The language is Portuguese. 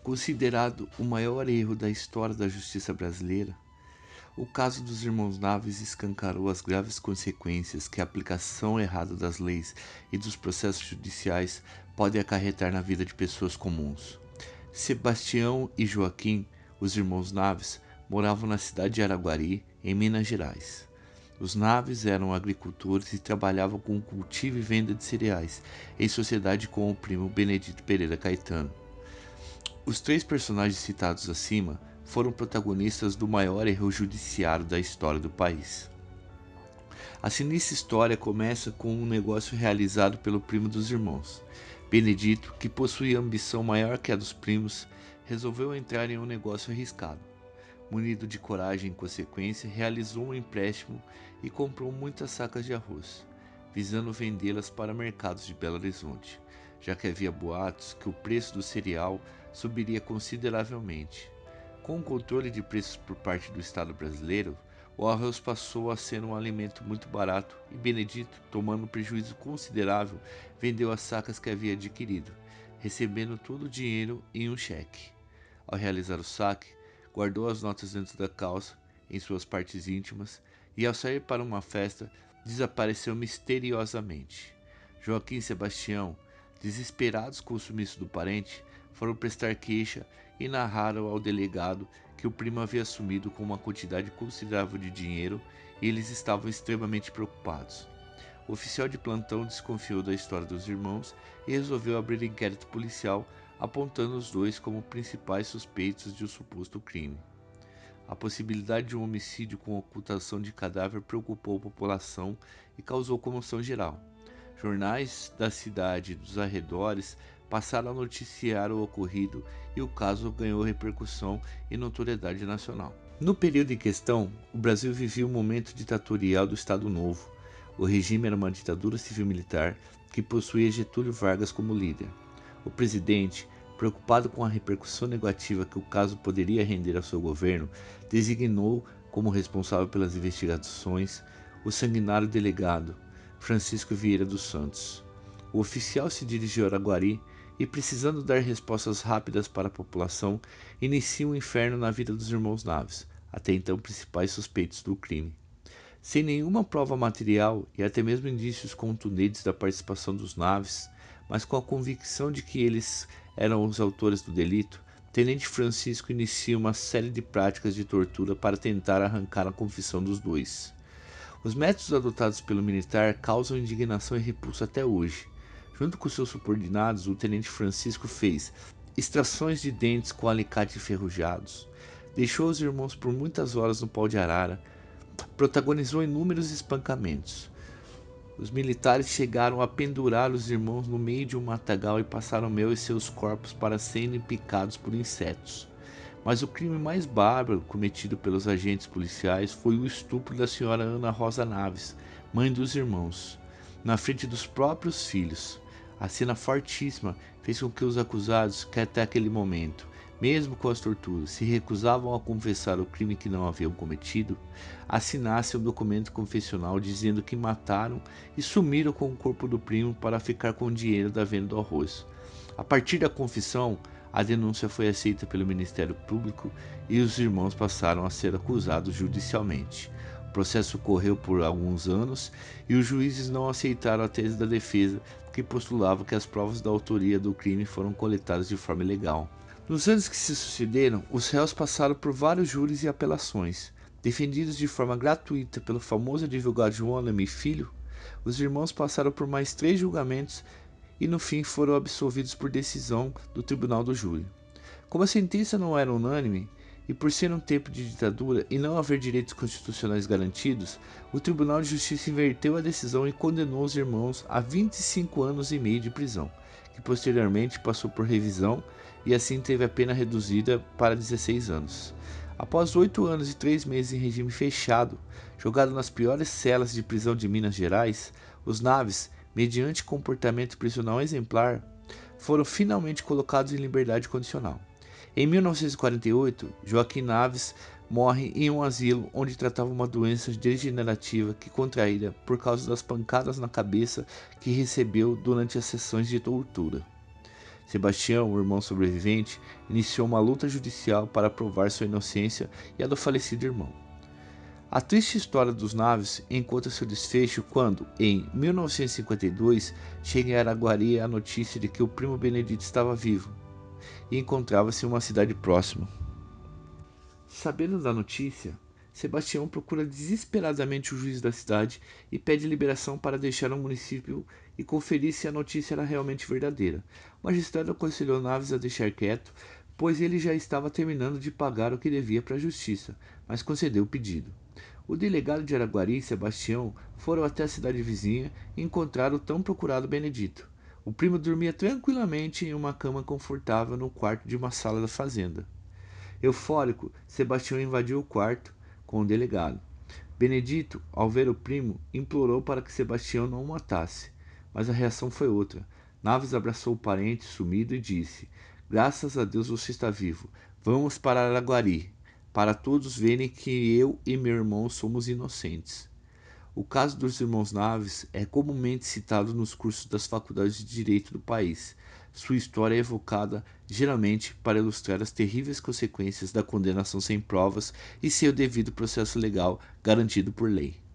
Considerado o maior erro da história da justiça brasileira, o caso dos irmãos Naves escancarou as graves consequências que a aplicação errada das leis e dos processos judiciais pode acarretar na vida de pessoas comuns. Sebastião e Joaquim, os irmãos Naves, moravam na cidade de Araguari, em Minas Gerais. Os Naves eram agricultores e trabalhavam com o cultivo e venda de cereais, em sociedade com o primo Benedito Pereira Caetano. Os três personagens citados acima foram protagonistas do maior erro judiciário da história do país. A sinistra história começa com um negócio realizado pelo primo dos irmãos. Benedito, que possuía ambição maior que a dos primos, resolveu entrar em um negócio arriscado. Munido de coragem em consequência, realizou um empréstimo e comprou muitas sacas de arroz, visando vendê-las para mercados de Belo Horizonte, já que havia boatos que o preço do cereal subiria consideravelmente. Com o controle de preços por parte do Estado brasileiro, o arroz passou a ser um alimento muito barato e Benedito, tomando um prejuízo considerável, vendeu as sacas que havia adquirido, recebendo todo o dinheiro em um cheque. Ao realizar o saque, guardou as notas dentro da calça, em suas partes íntimas, e ao sair para uma festa, desapareceu misteriosamente. Joaquim e Sebastião, desesperados com o sumiço do parente, foram prestar queixa e narraram ao delegado que o primo havia sumido com uma quantidade considerável de dinheiro e eles estavam extremamente preocupados. O oficial de plantão desconfiou da história dos irmãos e resolveu abrir inquérito policial, apontando os dois como principais suspeitos de um suposto crime. A possibilidade de um homicídio com ocultação de cadáver preocupou a população e causou comoção geral. Jornais da cidade e dos arredores passaram a noticiar o ocorrido e o caso ganhou repercussão e notoriedade nacional. No período em questão, o Brasil vivia um momento ditatorial do Estado Novo. O regime era uma ditadura civil-militar que possuía Getúlio Vargas como líder. O presidente, preocupado com a repercussão negativa que o caso poderia render ao seu governo, designou como responsável pelas investigações o sanguinário delegado Francisco Vieira dos Santos. O oficial se dirigiu a Araguari e, precisando dar respostas rápidas para a população, inicia um inferno na vida dos irmãos Naves, até então principais suspeitos do crime. Sem nenhuma prova material e até mesmo indícios contundentes da participação dos Naves, mas com a convicção de que eles eram os autores do delito, Tenente Francisco inicia uma série de práticas de tortura para tentar arrancar a confissão dos dois. Os métodos adotados pelo militar causam indignação e repulsa até hoje. Junto com seus subordinados, o Tenente Francisco fez extrações de dentes com alicate enferrujados, deixou os irmãos por muitas horas no pau de arara, protagonizou inúmeros espancamentos. Os militares chegaram a pendurar os irmãos no meio de um matagal e passaram mel em seus corpos para serem picados por insetos. Mas o crime mais bárbaro cometido pelos agentes policiais foi o estupro da senhora Ana Rosa Naves, mãe dos irmãos, na frente dos próprios filhos. A cena fortíssima fez com que os acusados, que até aquele momento, mesmo com as torturas, se recusavam a confessar o crime que não haviam cometido, assinassem um documento confessional dizendo que mataram e sumiram com o corpo do primo para ficar com o dinheiro da venda do arroz. A partir da confissão, a denúncia foi aceita pelo Ministério Público e os irmãos passaram a ser acusados judicialmente. O processo correu por alguns anos e os juízes não aceitaram a tese da defesa, que postulava que as provas da autoria do crime foram coletadas de forma ilegal. Nos anos que se sucederam, os réus passaram por vários júris e apelações. Defendidos de forma gratuita pelo famoso advogado João Alame Filho, os irmãos passaram por mais 3 julgamentos e no fim foram absolvidos por decisão do Tribunal do Júri. Como a sentença não era unânime, e por ser um tempo de ditadura e não haver direitos constitucionais garantidos, o Tribunal de Justiça inverteu a decisão e condenou os irmãos a 25 anos e meio de prisão, que posteriormente passou por revisão e assim teve a pena reduzida para 16 anos. Após 8 anos e 3 meses em regime fechado, jogado nas piores celas de prisão de Minas Gerais, os Naves, mediante comportamento prisional exemplar, foram finalmente colocados em liberdade condicional. Em 1948, Joaquim Naves morre em um asilo onde tratava uma doença degenerativa que contraíra por causa das pancadas na cabeça que recebeu durante as sessões de tortura. Sebastião, o irmão sobrevivente, iniciou uma luta judicial para provar sua inocência e a do falecido irmão. A triste história dos Naves encontra seu desfecho quando, em 1952, chega em Araguari a notícia de que o primo Benedito estava vivo e encontrava-se em uma cidade próxima. Sabendo da notícia, Sebastião procura desesperadamente o juiz da cidade e pede liberação para deixar o município e conferir se a notícia era realmente verdadeira. O magistrado aconselhou Naves a deixar quieto, pois ele já estava terminando de pagar o que devia para a justiça, mas concedeu o pedido. O delegado de Araguari e Sebastião foram até a cidade vizinha e encontraram o tão procurado Benedito. O primo dormia tranquilamente em uma cama confortável no quarto de uma sala da fazenda. Eufórico, Sebastião invadiu o quarto com o delegado. Benedito, ao ver o primo, implorou para que Sebastião não o matasse, mas a reação foi outra. Naves abraçou o parente sumido e disse: "Graças a Deus você está vivo. Vamos para Araguari, para todos verem que eu e meu irmão somos inocentes." O caso dos irmãos Naves é comumente citado nos cursos das faculdades de direito do país. Sua história é evocada geralmente para ilustrar as terríveis consequências da condenação sem provas e seu devido processo legal garantido por lei.